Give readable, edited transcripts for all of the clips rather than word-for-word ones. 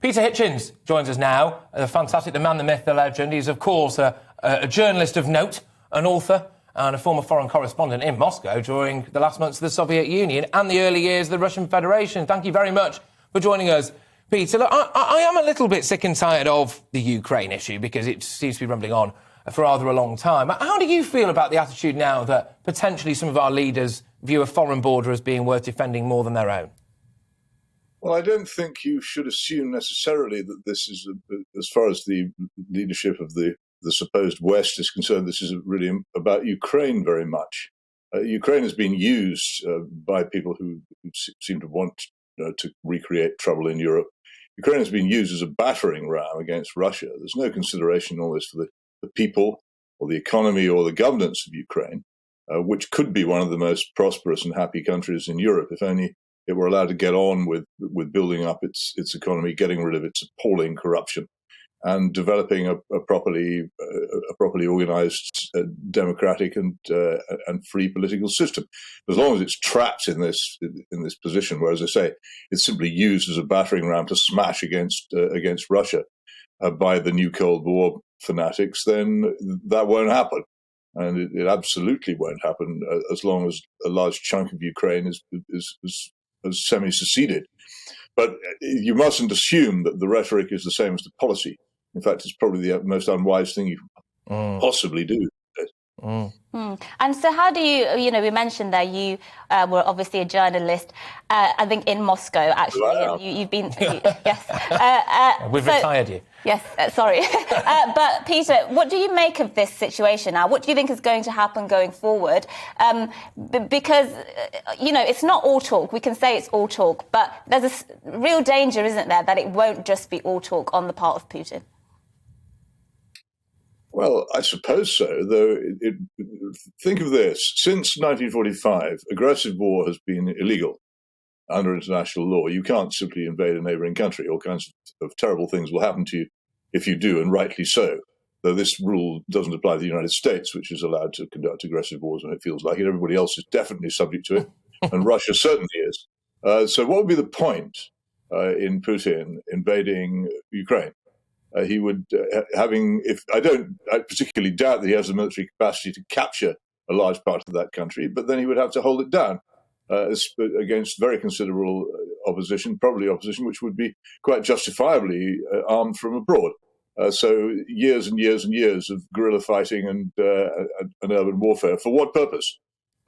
Peter Hitchens joins us now. Fantastic, the man, the myth, the legend. He's, of course, a journalist of note, an author, and a former foreign correspondent in Moscow during the last months of the Soviet Union and the early years of the Russian Federation. Thank you very much for joining us, Peter. Look, I am a little bit sick and tired of the Ukraine issue because it seems to be rumbling on for rather a long time. How do you feel about the attitude now that potentially some of our leaders view a foreign border as being worth defending more than their own? Well, I don't think you should assume necessarily that this is, as far as the leadership of the supposed West is concerned, this is really about Ukraine very much. Ukraine has been used by people who seem to want to recreate trouble in Europe. Ukraine has been used as a battering ram against Russia. There's no consideration in all this for the people or the economy or the governance of Ukraine, which could be one of the most prosperous and happy countries in Europe if only it were allowed to get on with building up its economy, getting rid of its appalling corruption, and developing a properly organised, democratic and free political system. As long as it's trapped in this position, where, as I say, it's simply used as a battering ram to smash against Russia by the new Cold War fanatics, then that won't happen, and it absolutely won't happen as long as a large chunk of Ukraine is semi-seceded. But you mustn't assume that the rhetoric is the same as the policy. In fact, it's probably the most unwise thing you can possibly do. And so how do you we mentioned that you were obviously a journalist, I think in Moscow, actually. Wow. You've been, yes. We've retired you. Yes, sorry. But Peter, what do you make of this situation now? What do you think is going to happen going forward? Because, it's not all talk. We can say it's all talk, but there's a real danger, isn't there, that it won't just be all talk on the part of Putin? Well, I suppose so, though. Think of this. Since 1945, aggressive war has been illegal under international law. You can't simply invade a neighbouring country. All kinds of terrible things will happen to you if you do, and rightly so. Though this rule doesn't apply to the United States, which is allowed to conduct aggressive wars when it feels like it. Everybody else is definitely subject to it, and Russia certainly is. So what would be the point in Putin invading Ukraine? He would, I particularly doubt that he has the military capacity to capture a large part of that country, but then he would have to hold it down against very considerable opposition, probably opposition which would be quite justifiably armed from abroad. So years and years and years of guerrilla fighting and urban warfare. For what purpose?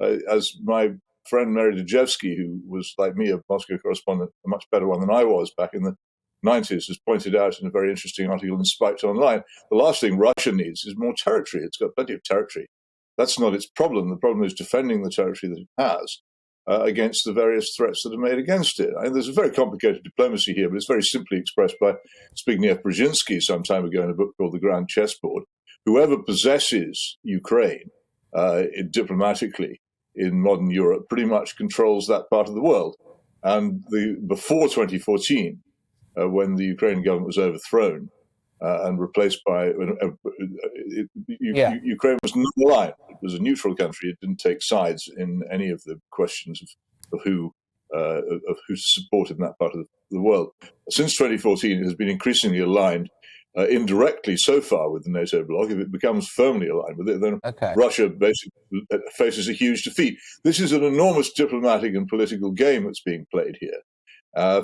As my friend Mary Dejevsky, who was, like me, a Moscow correspondent, a much better one than I was back in the 90s, has pointed out in a very interesting article in Spiked Online, the last thing Russia needs is more territory. It's got plenty of territory. That's not its problem. The problem is defending the territory that it has against the various threats that are made against it. There's a very complicated diplomacy here, but it's very simply expressed by Zbigniew Brzezinski some time ago in a book called The Grand Chessboard. Whoever possesses Ukraine diplomatically in modern Europe pretty much controls that part of the world. And before 2014, when the Ukrainian government was overthrown and replaced by Ukraine was not aligned. It was a neutral country. It didn't take sides in any of the questions of who supported in that part of the world. Since 2014, it has been increasingly aligned indirectly so far with the NATO bloc. If it becomes firmly aligned with it, then Russia basically faces a huge defeat. This is an enormous diplomatic and political game that's being played here.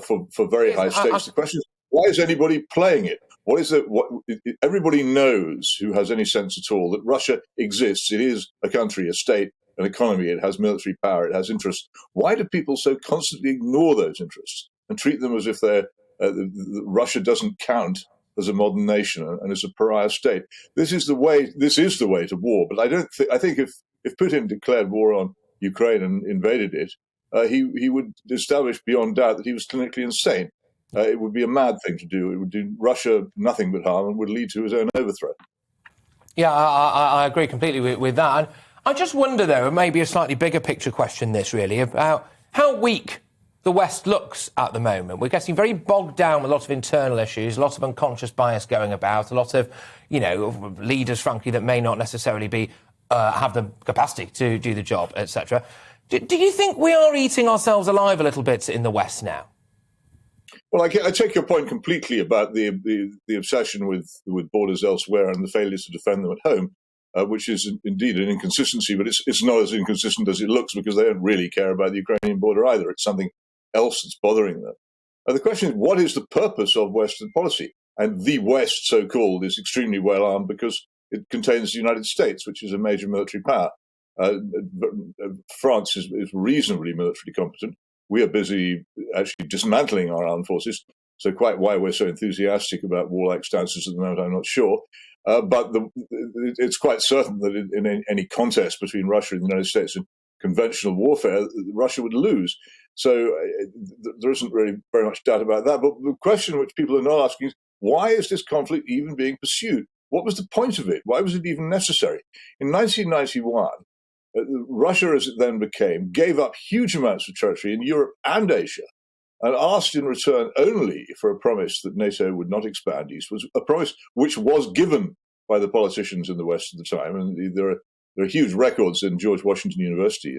For very high stakes. The question is, why is anybody playing it? What is it? Everybody knows, who has any sense at all, that Russia exists. It is a country, a state, an economy. It has military power. It has interests. Why do people so constantly ignore those interests and treat them as if Russia doesn't count as a modern nation and as a pariah state? This is the way to war. But I think if Putin declared war on Ukraine and invaded it, he would establish beyond doubt that he was clinically insane. It would be a mad thing to do. It would do Russia nothing but harm and would lead to his own overthrow. Yeah, I agree completely with that. And I just wonder, though, maybe a slightly bigger picture question, this really, about how weak the West looks at the moment. We're getting very bogged down with a lot of internal issues, lots of unconscious bias going about, a lot of, leaders, frankly, that may not necessarily have the capacity to do the job, etc. Do you think we are eating ourselves alive a little bit in the West now? Well, I take your point completely about the obsession with borders elsewhere and the failures to defend them at home, which is indeed an inconsistency, but it's not as inconsistent as it looks because they don't really care about the Ukrainian border either. It's something else that's bothering them. The question is, what is the purpose of Western policy? And the West, so-called, is extremely well armed because it contains the United States, which is a major military power. France is reasonably militarily competent. We are busy actually dismantling our armed forces. So quite why we're so enthusiastic about warlike stances at the moment, I'm not sure. But it's quite certain that in any contest between Russia and the United States in conventional warfare, Russia would lose. So there isn't really very much doubt about that. But the question which people are not asking is, why is this conflict even being pursued? What was the point of it? Why was it even necessary? In 1991, Russia, as it then became, gave up huge amounts of territory in Europe and Asia and asked in return only for a promise that NATO would not expand east, was a promise which was given by the politicians in the West at the time. And there are huge records in George Washington University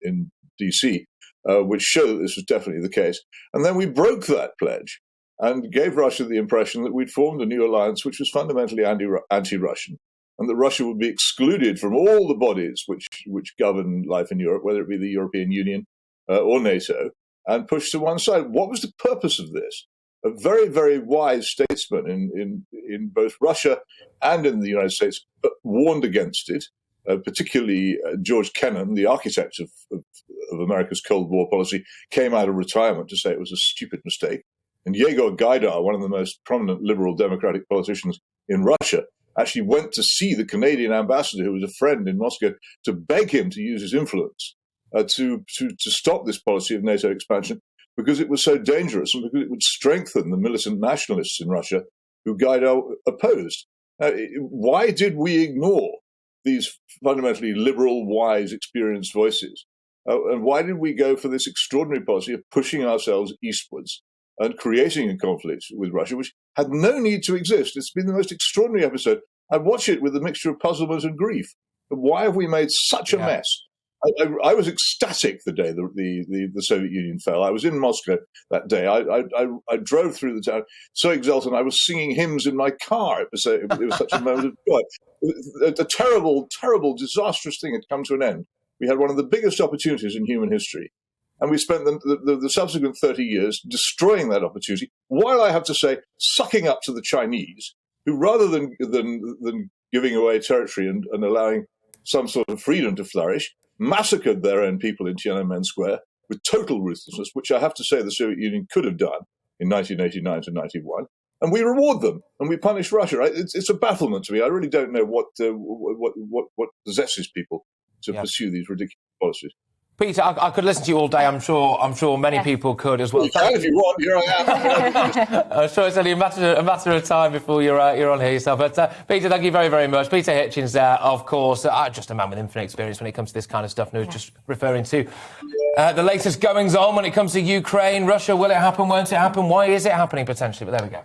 in D.C., which show that this was definitely the case. And then we broke that pledge and gave Russia the impression that we'd formed a new alliance which was fundamentally anti-Russian, and that Russia would be excluded from all the bodies which govern life in Europe, whether it be the European Union or NATO, and pushed to one side. What was the purpose of this? A very, very wise statesman in both Russia and in the United States warned against it, particularly George Kennan, the architect of America's Cold War policy, came out of retirement to say it was a stupid mistake. And Yegor Gaidar, one of the most prominent liberal democratic politicians in Russia, actually went to see the Canadian ambassador, who was a friend in Moscow, to beg him to use his influence to stop this policy of NATO expansion, because it was so dangerous and because it would strengthen the militant nationalists in Russia who Gaidar opposed. Why did we ignore these fundamentally liberal, wise, experienced voices? And why did we go for this extraordinary policy of pushing ourselves eastwards and creating a conflict with Russia, which had no need to exist? It's been the most extraordinary episode. I watch it with a mixture of puzzlement and grief. But why have we made such a mess? I was ecstatic the day the Soviet Union fell. I was in Moscow that day. I drove through the town so exultant. I was singing hymns in my car. It was such a moment of joy. A terrible, terrible, disastrous thing had come to an end. We had one of the biggest opportunities in human history. And we spent the subsequent 30 years destroying that opportunity, while I have to say, sucking up to the Chinese, who rather than giving away territory and allowing some sort of freedom to flourish, massacred their own people in Tiananmen Square with total ruthlessness, which I have to say the Soviet Union could have done in 1989 to 91. And we reward them, and we punish Russia. It's a bafflement to me. I really don't know what possesses people to pursue these ridiculous policies. Peter, I could listen to you all day. I'm sure many people could as well. You can if you want. Here I am. I'm sure it's only a matter of time before you're on here yourself. But Peter, thank you very, very much. Peter Hitchens, of course, just a man with infinite experience when it comes to this kind of stuff. And I was just referring to the latest goings on when it comes to Ukraine, Russia. Will it happen? Won't it happen? Why is it happening potentially? But there we go.